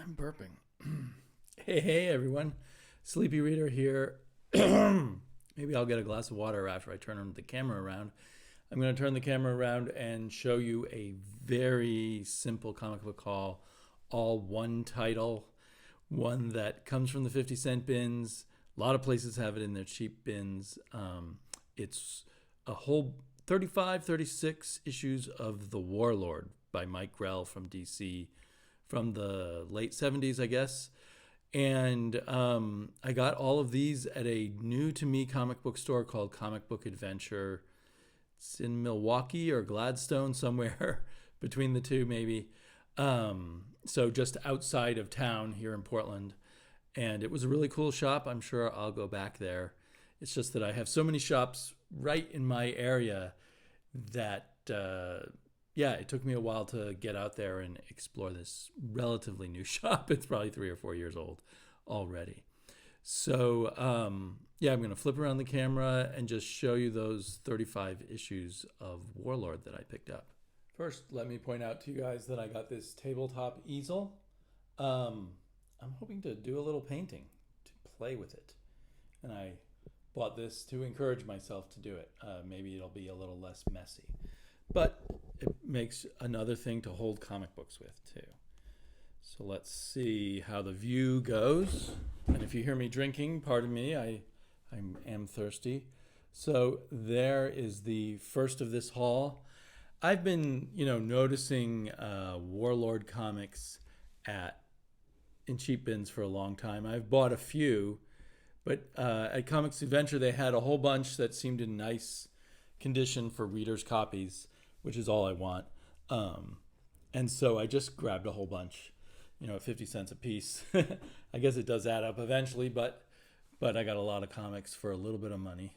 I'm burping. Hey, everyone. Sleepy Reader here. Maybe I'll get a glass of water after I turn the camera around. I'm going to turn the camera around and show you a very simple comic book haul, all one title, one that comes from the 50-cent bins. A lot of places have it in their cheap bins. It's a whole 35, 36 issues of The Warlord by Mike Grell from DC from the late 70s, I guess. And I got all of these at a new-to-me comic book store called Comic Book Adventure. It's in Milwaukee or Gladstone, somewhere between the two, maybe. So just outside of town here in Portland. And it was a really cool shop. I'm sure I'll go back there. It's just that I have so many shops right in my area that, it took me a while to get out there and explore this relatively new shop. It's probably 3 or 4 years old already. So, I'm going to flip around the camera and just show you those 35 issues of Warlord that I picked up. First, let me point out to you guys that I got this tabletop easel. I'm hoping to do a little painting to play with it. And I bought this to encourage myself to do it. Maybe it'll be a little less messy. But it makes another thing to hold comic books with, too. So let's see how the view goes. And if you hear me drinking, pardon me, I am thirsty. So there is the first of this haul. I've been, noticing Warlord comics in cheap bins for a long time. I've bought a few, but at Comics Adventure they had a whole bunch that seemed in nice condition for readers' copies, which is all I want. And so I just grabbed a whole bunch, at 50 cents a piece. I guess it does add up eventually, but I got a lot of comics for a little bit of money.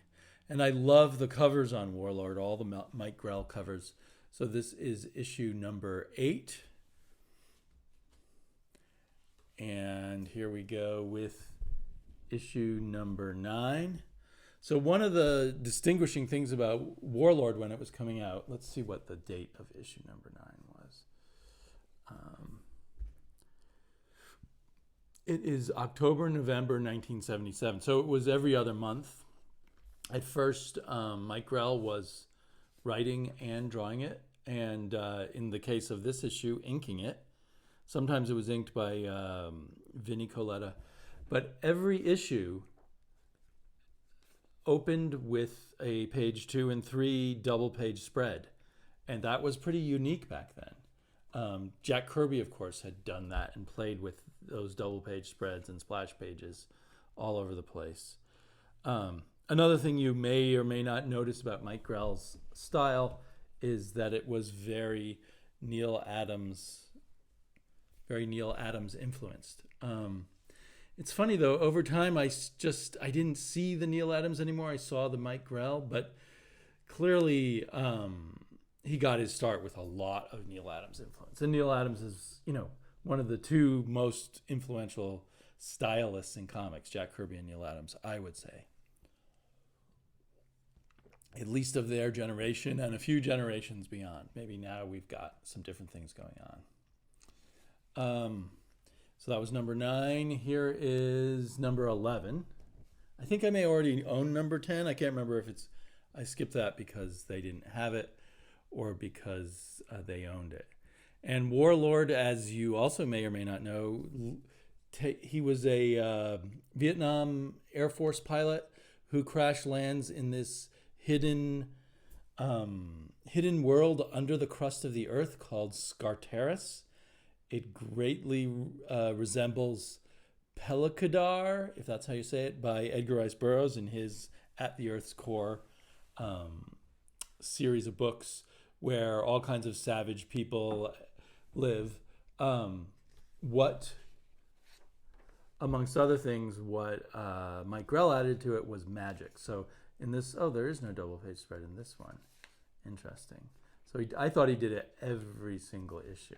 And I love the covers on Warlord, all the Mike Grell covers. So this is issue number 8. And here we go with issue number 9. So one of the distinguishing things about Warlord when it was coming out, let's see what the date of issue number 9 was. It is October, November 1977. So it was every other month. At first, Mike Grell was writing and drawing it. And in the case of this issue, inking it. Sometimes it was inked by Vinnie Coletta. But every issue opened with a page 2 and 3 double page spread. And that was pretty unique back then. Jack Kirby, of course, had done that and played with those double page spreads and splash pages all over the place. Another thing you may or may not notice about Mike Grell's style is that it was very Neil Adams influenced. It's funny, though, over time, I didn't see the Neil Adams anymore. I saw the Mike Grell, but clearly he got his start with a lot of Neil Adams influence. And Neil Adams is, one of the two most influential stylists in comics, Jack Kirby and Neil Adams, I would say. At least of their generation and a few generations beyond. Maybe now we've got some different things going on. So that was number 9. Here is number 11. I think I may already own number 10. I can't remember if I skipped that because they didn't have it or because they owned it. And Warlord, as you also may or may not know, he was a Vietnam Air Force pilot who crash lands in this hidden world under the crust of the earth called Scartaris. It greatly resembles Pelakadar, if that's how you say it, by Edgar Rice Burroughs in his At the Earth's Core series of books where all kinds of savage people live. Amongst other things, what Mike Grell added to it was magic. So in this, there is no double page spread in this one. Interesting. So I thought he did it every single issue.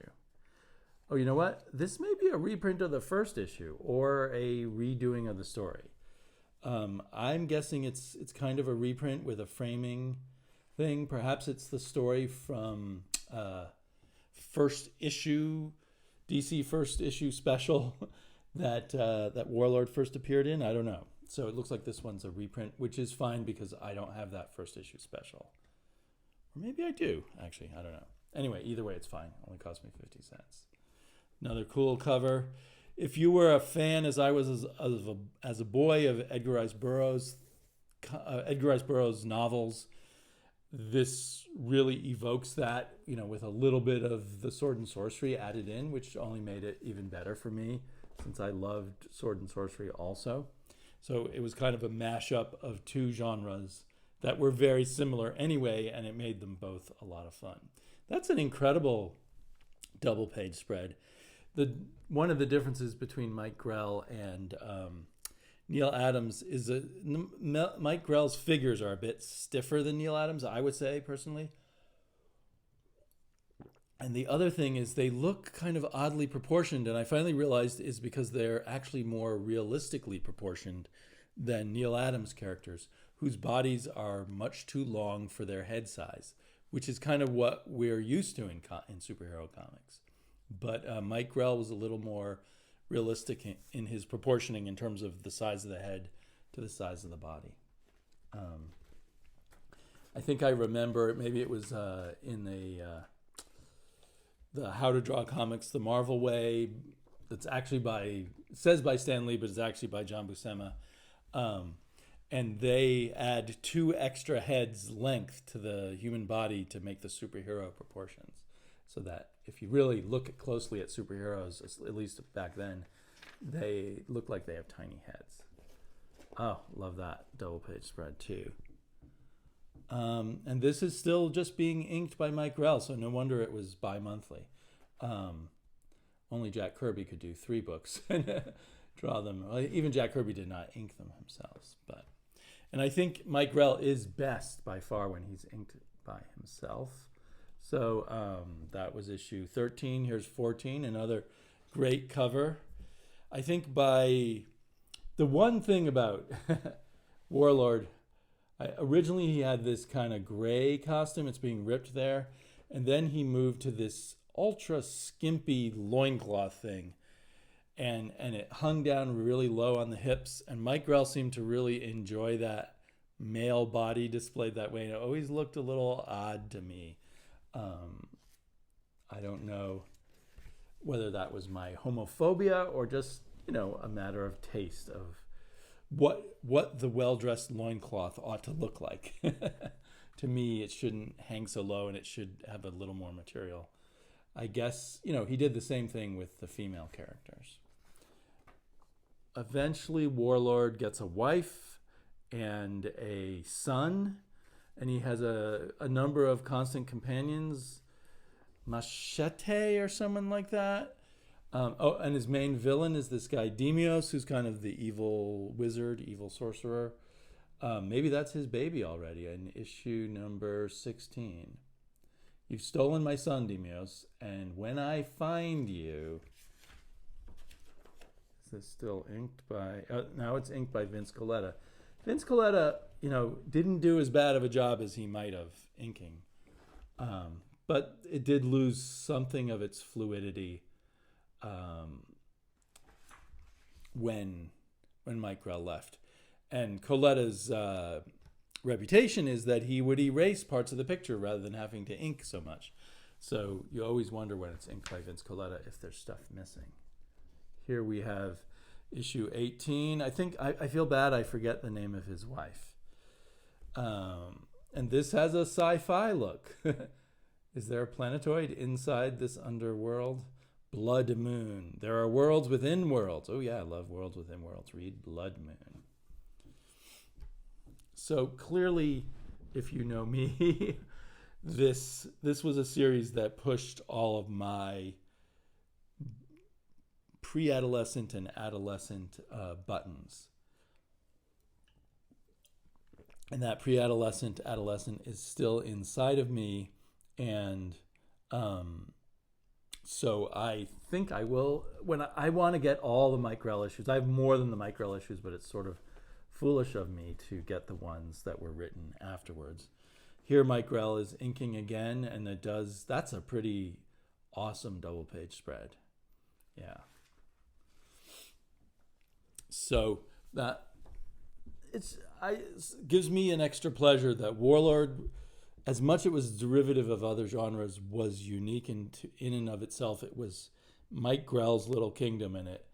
Oh, you know what? This may be a reprint of the first issue or a redoing of the story. I'm guessing it's kind of a reprint with a framing thing. Perhaps it's the story from first issue DC first issue special that Warlord first appeared in. I don't know. So it looks like this one's a reprint, which is fine because I don't have that first issue special. Or maybe I do, actually. I don't know. Anyway, either way, it's fine. Only cost me 50 cents. Another cool cover. If you were a fan, as I was as a boy, of Edgar Rice Burroughs novels, this really evokes that, with a little bit of the sword and sorcery added in, which only made it even better for me, since I loved sword and sorcery also. So it was kind of a mashup of two genres that were very similar anyway, and it made them both a lot of fun. That's an incredible double page spread. One of the differences between Mike Grell and Neil Adams is Mike Grell's figures are a bit stiffer than Neil Adams, I would say, personally. And the other thing is they look kind of oddly proportioned, and I finally realized is because they're actually more realistically proportioned than Neil Adams' characters, whose bodies are much too long for their head size, which is kind of what we're used to in superhero comics. But Mike Grell was a little more realistic in his proportioning in terms of the size of the head to the size of the body. I think I remember, maybe it was in the How to Draw Comics the Marvel Way. That's actually says by Stan Lee, but it's actually by John Buscema. And they add 2 extra heads length to the human body to make the superhero proportions. So that if you really look closely at superheroes, at least back then, they look like they have tiny heads. Oh, love that double page spread too. And this is still just being inked by Mike Grell, so no wonder it was bi-monthly. Only Jack Kirby could do 3 books and draw them. Well, even Jack Kirby did not ink them himself. And I think Mike Grell is best by far when he's inked by himself. So that was issue 13. Here's 14, another great cover. I think by the one thing about Warlord, originally he had this kind of gray costume. It's being ripped there. And then he moved to this ultra skimpy loincloth thing. And it hung down really low on the hips. And Mike Grell seemed to really enjoy that male body displayed that way. And it always looked a little odd to me. I don't know whether that was my homophobia or just, a matter of taste of what the well-dressed loincloth ought to look like. To me, it shouldn't hang so low and it should have a little more material. I guess, he did the same thing with the female characters. Eventually, Warlord gets a wife and a son, and he has a number of constant companions, Machete or someone like that. And his main villain is this guy Demios, who's kind of the evil wizard, evil sorcerer. Maybe that's his baby already in issue number 16. You've stolen my son, Demios, and when I find you... Is this still inked by... now it's inked by Vince Colletta. Vince Colletta, didn't do as bad of a job as he might have inking. But it did lose something of its fluidity when Mike Grell left. And Coletta's reputation is that he would erase parts of the picture rather than having to ink so much. So you always wonder when it's inked by Vince Colletta if there's stuff missing. Here we have issue 18. I feel bad I forget the name of his wife. And this has a sci-fi look. Is there a planetoid inside this underworld? Blood Moon. There are worlds within worlds. Oh yeah, I love worlds within worlds. Read Blood Moon. So clearly, if you know me, this was a series that pushed all of my pre-adolescent and adolescent buttons. And that pre-adolescent, adolescent is still inside of me. And so I think I will, when I want to get all the Mike Grell issues. I have more than the Mike Grell issues, but it's sort of foolish of me to get the ones that were written afterwards. Here Mike Grell is inking again, and that's a pretty awesome double page spread. Yeah. So that gives me an extra pleasure that Warlord, as much it was derivative of other genres, was unique in and of itself. It was Mike Grell's little kingdom in it.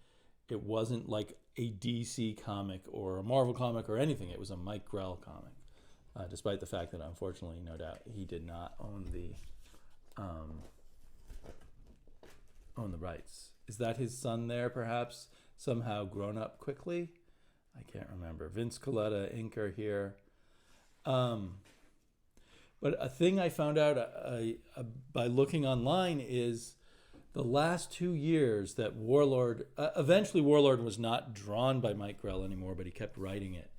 It wasn't like a DC comic or a Marvel comic or anything. It was a Mike Grell comic, despite the fact that, unfortunately, no doubt, he did not own the rights. Is that his son there, perhaps? Somehow grown up quickly? I can't remember. Vince Colletta, inker here. But a thing I found out by looking online is the last 2 years that Warlord, eventually Warlord was not drawn by Mike Grell anymore, but he kept writing it,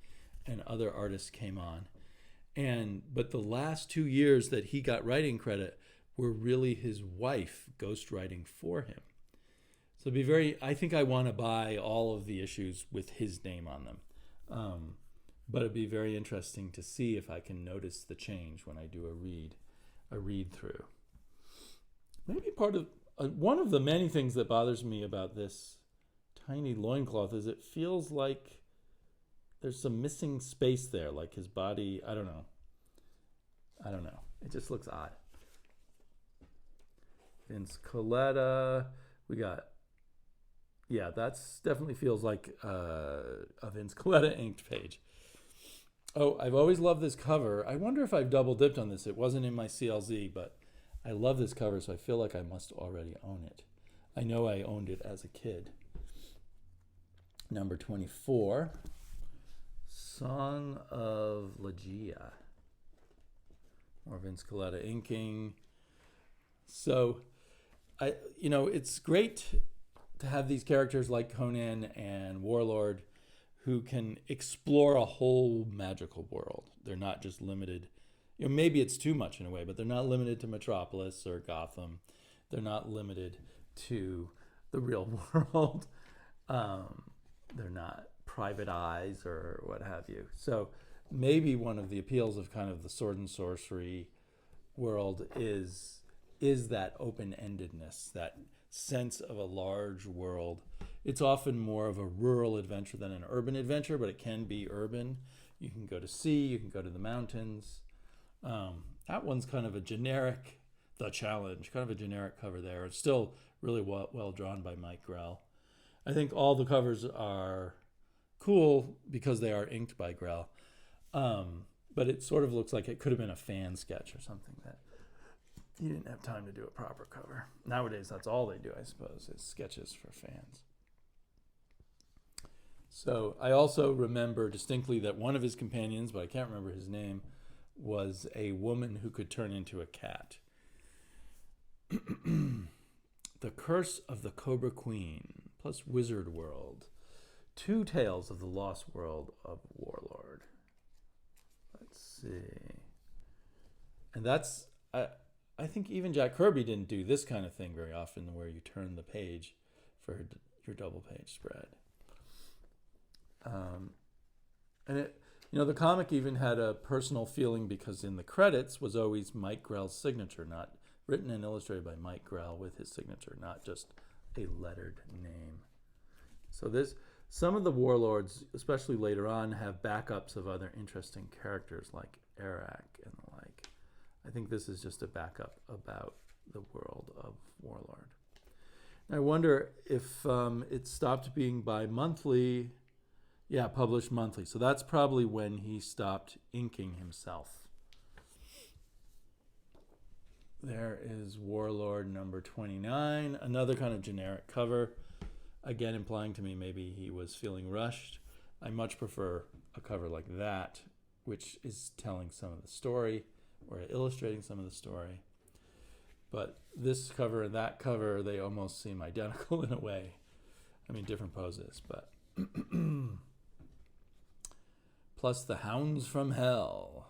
and other artists came on. But the last 2 years that he got writing credit were really his wife ghostwriting for him. So I think I want to buy all of the issues with his name on them. But it'd be very interesting to see if I can notice the change when I do a read through. Maybe one of the many things that bothers me about this tiny loincloth is it feels like there's some missing space there, like his body, I don't know. It just looks odd. Vince Colletta, we got, yeah, that's definitely feels like a Vince Colletta inked page. Oh, I've always loved this cover. I wonder if I've double dipped on this. It wasn't in my CLZ, but I love this cover, so I feel like I must already own it. I know I owned it as a kid. Number 24, Song of Legia. More Vince Colletta inking. So, it's great to have these characters like Conan and Warlord who can explore a whole magical world. They're not just limited, maybe it's too much in a way, but they're not limited to Metropolis or Gotham. They're not limited to the real world. They're not Private Eyes or what have you. So maybe one of the appeals of kind of the sword and sorcery world is that open-endedness, that sense of a large world. It's often more of a rural adventure than an urban adventure, but it can be urban. You can go to sea, you can go to the mountains. That one's kind of a generic, The Challenge, kind of a generic cover there. It's still really well drawn by Mike Grell. I think all the covers are cool because they are inked by Grell. But it sort of looks like it could have been a fan sketch or something that he didn't have time to do a proper cover. Nowadays, that's all they do, I suppose, is sketches for fans. So I also remember distinctly that one of his companions, but I can't remember his name, was a woman who could turn into a cat. The Curse of the Cobra Queen, plus Wizard World. 2 Tales of the Lost World of Warlord. Let's see. And that's, I think even Jack Kirby didn't do this kind of thing very often, where you turn the page for your double page spread. And the comic even had a personal feeling because in the credits was always Mike Grell's signature, not written and illustrated by Mike Grell with his signature, not just a lettered name. So some of the Warlords, especially later on, have backups of other interesting characters like Arak and the like. I think this is just a backup about the world of Warlord. I wonder if it stopped being bi-monthly. Yeah, published monthly. So that's probably when he stopped inking himself. There is Warlord number 29. Another kind of generic cover. Again, implying to me maybe he was feeling rushed. I much prefer a cover like that, which is telling some of the story or illustrating some of the story. But this cover and that cover, they almost seem identical in a way. I mean, different poses, but... Plus the Hounds from Hell.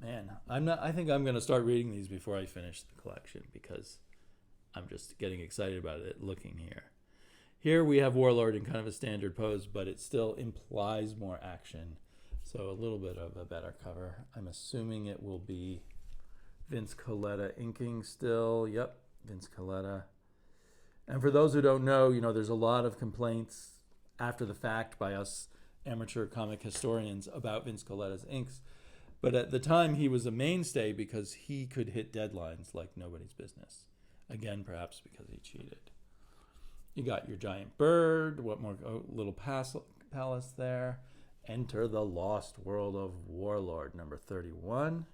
Man, I think I'm going to start reading these before I finish the collection because I'm just getting excited about it looking here. Here we have Warlord in kind of a standard pose, but it still implies more action. So a little bit of a better cover. I'm assuming it will be Vince Colletta inking still. Yep, Vince Colletta. And for those who don't know, there's a lot of complaints after the fact by us amateur comic historians about Vince Colletta's inks. But at the time, he was a mainstay because he could hit deadlines like nobody's business. Again, perhaps because he cheated. You got your giant bird. What more? Little palace there. Enter the Lost World of Warlord, number 31.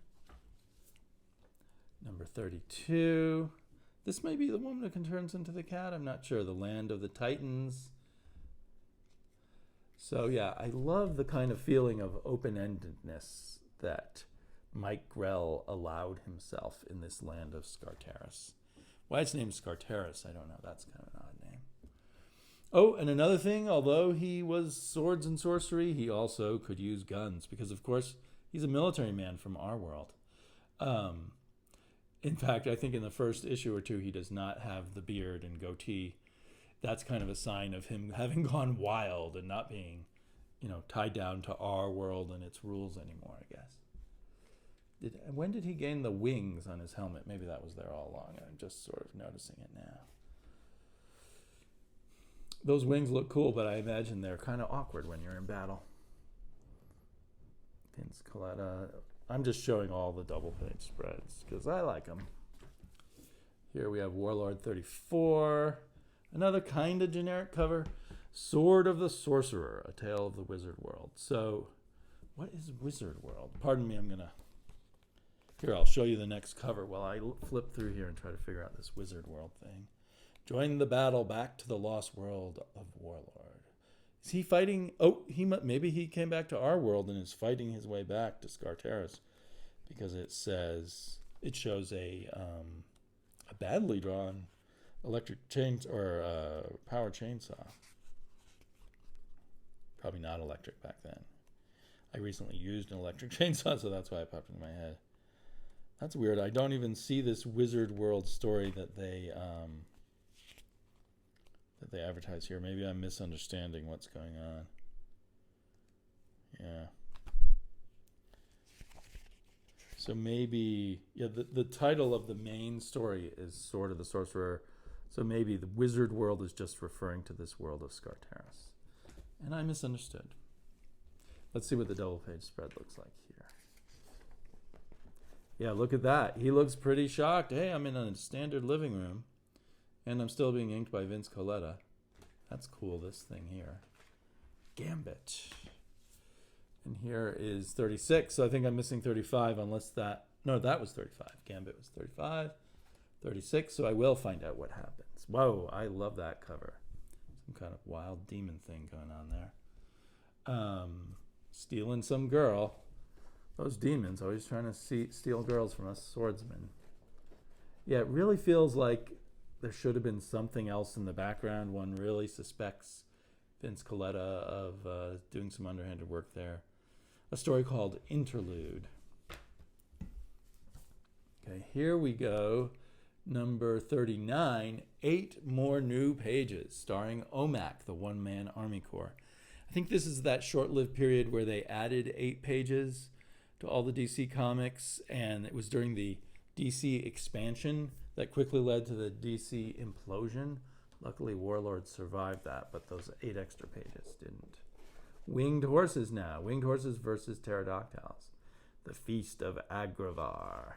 Number 32. This may be the woman who turns into the cat. I'm not sure. The Land of the Titans. So yeah, I love the kind of feeling of open-endedness that Mike Grell allowed himself in this land of Scartaris. Why it's named Scartaris, I don't know. That's kind of an odd name. Oh, and another thing, although he was swords and sorcery, he also could use guns because, of course, he's a military man from our world. In fact, I think in the first issue or two, he does not have the beard and goatee. That's kind of a sign of him having gone wild and not being, tied down to our world and its rules anymore, I guess. When did he gain the wings on his helmet? Maybe that was there all along. I'm just sort of noticing it now. Those wings look cool, but I imagine they're kind of awkward when you're in battle. Vince Colletta. I'm just showing all the double page spreads because I like them. Here we have Warlord 34. Another kind of generic cover. Sword of the Sorcerer, A Tale of the Wizard World. So, what is Wizard World? Pardon me, Here, I'll show you the next cover while I flip through here and try to figure out this Wizard World thing. Join the battle back to the lost world of Warlord. Is he fighting? Oh, maybe he came back to our world and is fighting his way back to Scartaris, because it shows a badly drawn electric chain or power chainsaw. Probably not electric back then. I recently used an electric chainsaw, so that's why it popped into my head. That's weird. I don't even see this Wizard World story that they advertise here. Maybe I'm misunderstanding what's going on. Yeah. So maybe, the title of the main story is Sword of the Sorcerer. So maybe the Wizard World is just referring to this world of Scartaris. And I misunderstood. Let's see what the double page spread looks like here. Yeah, look at that. He looks pretty shocked. Hey, I'm in a standard living room, and I'm still being inked by Vince Colletta. That's cool, this thing here. Gambit. And here is 36, so I think I'm missing 35, unless that... No, that was 35. Gambit was 35. 36, so I will find out what happens. Whoa, I love that cover. Some kind of wild demon thing going on there. Stealing some girl. Those demons always trying to steal girls from us swordsmen. Yeah, it really feels like there should have been something else in the background. One really suspects Vince Colletta of doing some underhanded work there. A story called Interlude. Okay, here we go. Number 39, 8 more new pages starring OMAC, the one-man Army Corps. I think this is that short-lived period where they added 8 pages to all the DC comics, and it was during the DC expansion that quickly led to the DC implosion. Luckily, Warlord survived that, but those 8 extra pages didn't. Winged horses now. Winged horses versus pterodactyls. The Feast of Agravar.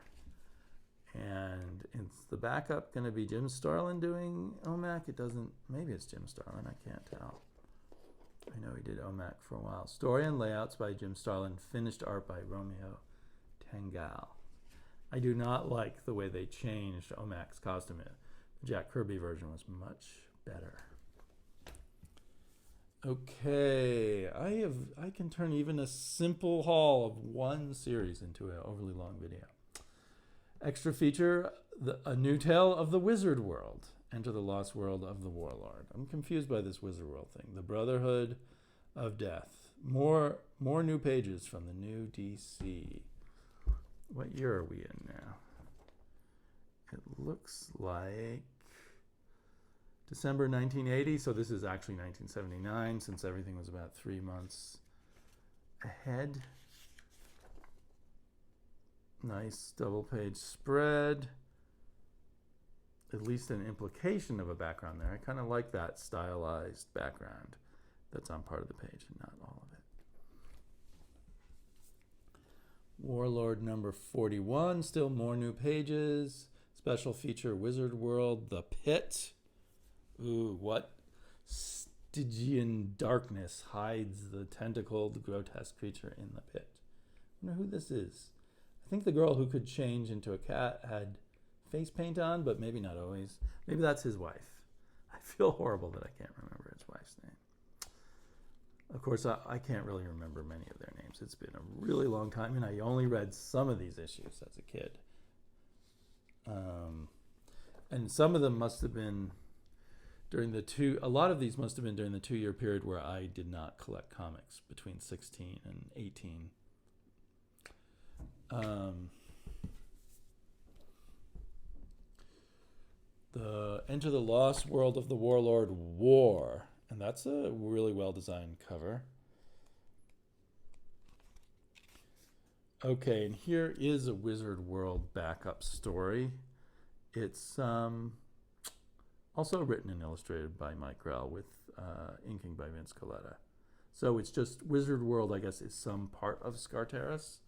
And is the backup going to be Jim Starlin doing OMAC? It doesn't. Maybe it's Jim Starlin. I can't tell. I know he did OMAC for a while. Story and layouts by Jim Starlin. Finished art by Romeo Tangal. I do not like the way they changed OMAC's costume. The Jack Kirby version was much better. Okay, I can turn even a simple haul of one series into an overly long video. Extra feature, a new tale of the Wizard World. Enter the lost world of the Warlord. I'm confused by this Wizard World thing. The Brotherhood of Death. More new pages from the new DC. What year are we in now? It looks like December 1980, so this is actually 1979, since everything was about 3 months ahead. Nice double page spread. at least an implication of a background there. I kind of like that stylized background that's on part of the page and not all of it. Warlord number 41, still more new pages. Special feature, Wizard World, The Pit. Ooh, what Stygian darkness hides the tentacled, grotesque creature in the pit? I wonder who this is. I think the girl who could change into a cat had face paint on, but maybe not always. Maybe that's his wife. I feel horrible that I can't remember his wife's name. Of course, I can't really remember many of their names. It's been a really long time, and I only read some of these issues as a kid. And some of them must have been a lot of these must have been during the 2-year period where I did not collect comics, between 16 and 18. The Enter the Lost World of the Warlord War. And that's a really well-designed cover. Okay, and here is a Wizard World backup story. It's also written and illustrated by Mike Grell with inking by Vince Colletta. So it's just Wizard World, I guess, is some part of Scarteris.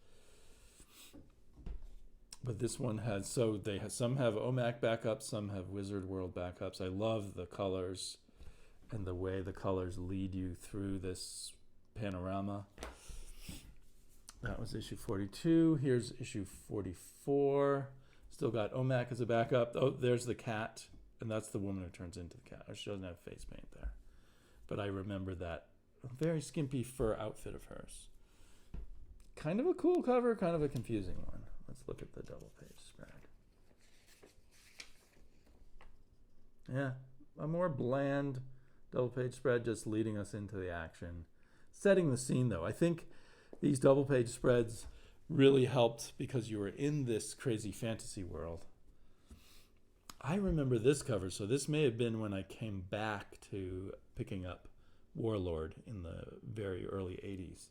But this one has, some have OMAC backups, some have Wizard World backups. I love the colors and the way the colors lead you through this panorama. That was issue 42. Here's issue 44. Still got OMAC as a backup. Oh, there's the cat, and that's the woman who turns into the cat. She doesn't have face paint there. But I remember that very skimpy fur outfit of hers. Kind of a cool cover, kind of a confusing one. Let's look at the double page spread. Yeah, a more bland double page spread, just leading us into the action. Setting the scene, though. I think these double page spreads really helped because you were in this crazy fantasy world. I remember this cover, so this may have been when I came back to picking up Warlord in the very early 80s.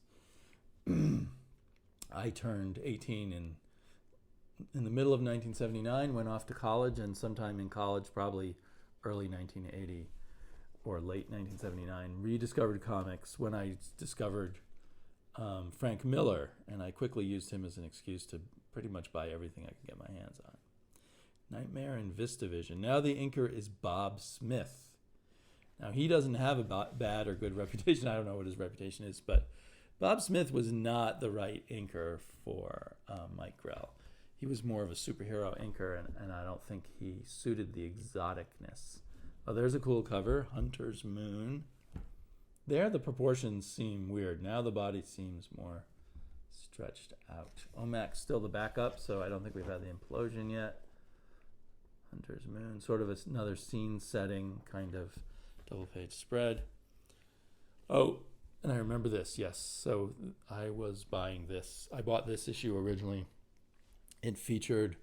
I turned 18 in the middle of 1979, went off to college, and sometime in college, probably early 1980 or late 1979, rediscovered comics when I discovered Frank Miller, and I quickly used him as an excuse to pretty much buy everything I could get my hands on. Nightmare and VistaVision. Now the inker is Bob Smith. Now he doesn't have a bad or good reputation. I don't know what his reputation is, but Bob Smith was not the right inker for Mike Grell. He was more of a superhero inker, and I don't think he suited the exoticness. Oh, there's a cool cover, Hunter's Moon. There the proportions seem weird. Now the body seems more stretched out. OMAC's still the backup, so I don't think we've had the implosion yet. Hunter's Moon, sort of another scene setting kind of double page spread. Oh, and I remember this, yes. So I was buying this. I bought this issue originally. It featured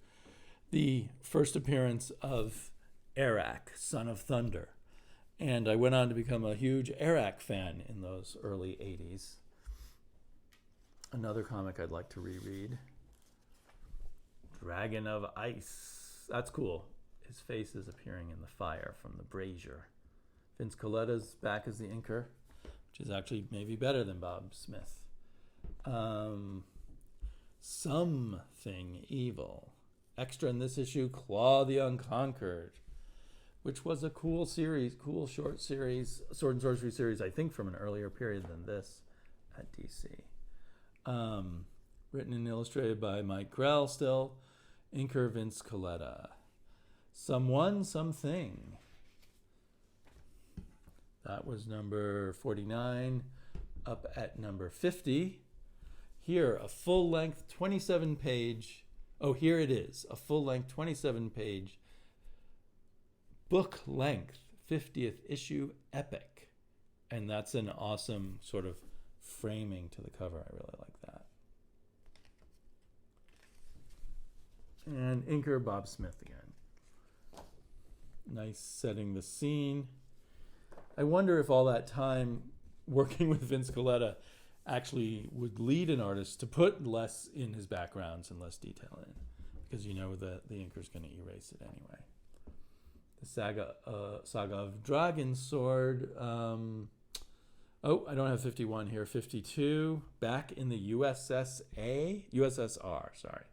the first appearance of Arak, Son of Thunder. And I went on to become a huge Arak fan in those early 80s. Another comic I'd like to reread. Dragon of Ice. That's cool. His face is appearing in the fire from the brazier. Vince Colletta's back as the inker, which is actually maybe better than Bob Smith. Something Evil. Extra in this issue, Claw the Unconquered, which was a cool series, cool short series, sword and sorcery series, I think from an earlier period than this at DC. Written and illustrated by Mike Grell still, inker Vince Colletta. Someone, Something. That was number 49, up at number 50. Here, a full-length 27-page, here it is, a full-length 27-page book-length 50th issue epic. And that's an awesome sort of framing to the cover. I really like that. And inker Bob Smith again. Nice setting the scene. I wonder if all that time working with Vince Colletta actually would lead an artist to put less in his backgrounds and less detail in, because you know that the inker's going to erase it anyway. the saga of Dragon Sword. I don't have 51 here. 52, back in the USSR, sorry.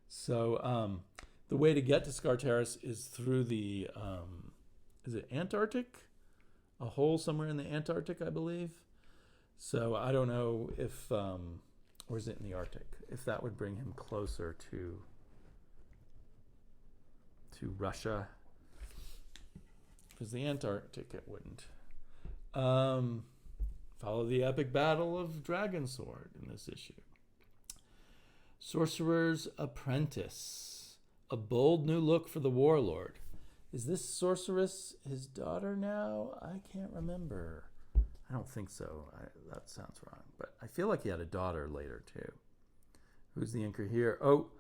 So the way to get to Scartaris is through the, is it Antarctic? A hole somewhere in the Antarctic, I believe. So I don't know if, or is it in the Arctic? If that would bring him closer to Russia. Because the Antarctic it wouldn't. Follow the epic battle of Dragon Sword in this issue. Sorcerer's Apprentice. A bold new look for the Warlord. Is this sorceress his daughter now? I can't remember. I don't think so. That sounds wrong. But I feel like he had a daughter later too. Who's the inker here? Oh,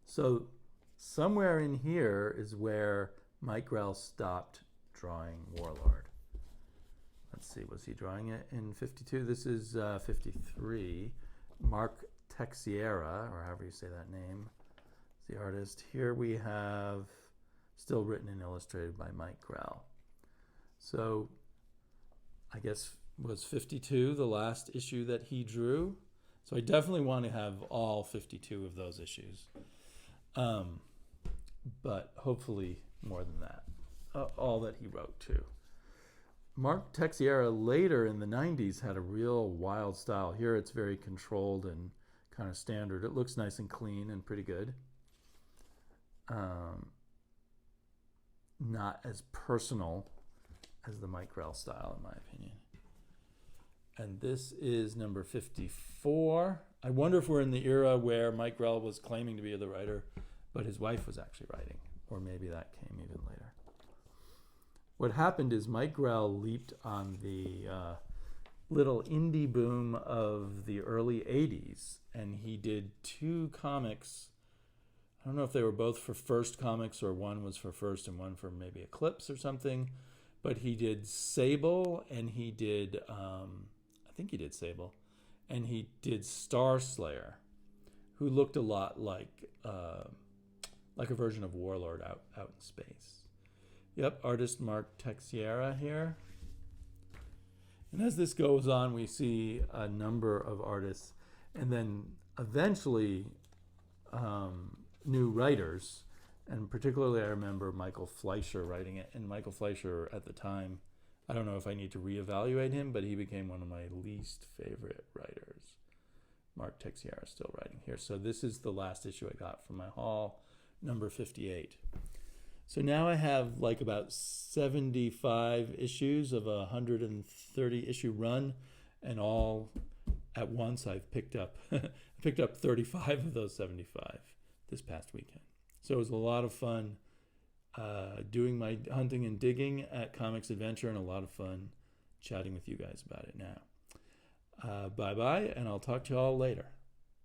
so somewhere in here is where Mike Grell stopped drawing Warlord. Let's see, was he drawing it in 52? This is 53. Mark Texiera, or however you say that name, is the artist. Here we have still written and illustrated by Mike Grell. So I guess was 52 the last issue that he drew? So I definitely want to have all 52 of those issues. But hopefully more than that. All that he wrote too. Mark Texiera later in the 90s had a real wild style. Here it's very controlled and kind of standard. It looks nice and clean and pretty good. Not as personal as the Mike Grell style, in my opinion. And this is number 54. I wonder if we're in the era where Mike Grell was claiming to be the writer, but his wife was actually writing, or maybe that came even later. What happened is Mike Grell leaped on the little indie boom of the early 80s, and he did 2 comics. I don't know if they were both for First Comics or one was for First and one for maybe Eclipse or something, but he did Sable and he did, I think he did Sable, and he did Star Slayer, who looked a lot like a version of Warlord out in space. Yep, artist Mark Texiera here. And as this goes on, we see a number of artists, and then eventually new writers, and particularly I remember Michael Fleischer writing it. And Michael Fleischer at the time, I don't know if I need to reevaluate him, but he became one of my least favorite writers. Mark Texiera is still writing here. So this is the last issue I got from my haul, number 58. So now I have like about 75 issues of a 130 issue run, and all at once I've picked up 35 of those 75 this past weekend. So it was a lot of fun doing my hunting and digging at Comics Adventure, and a lot of fun chatting with you guys about it now. Bye-bye, and I'll talk to you all later.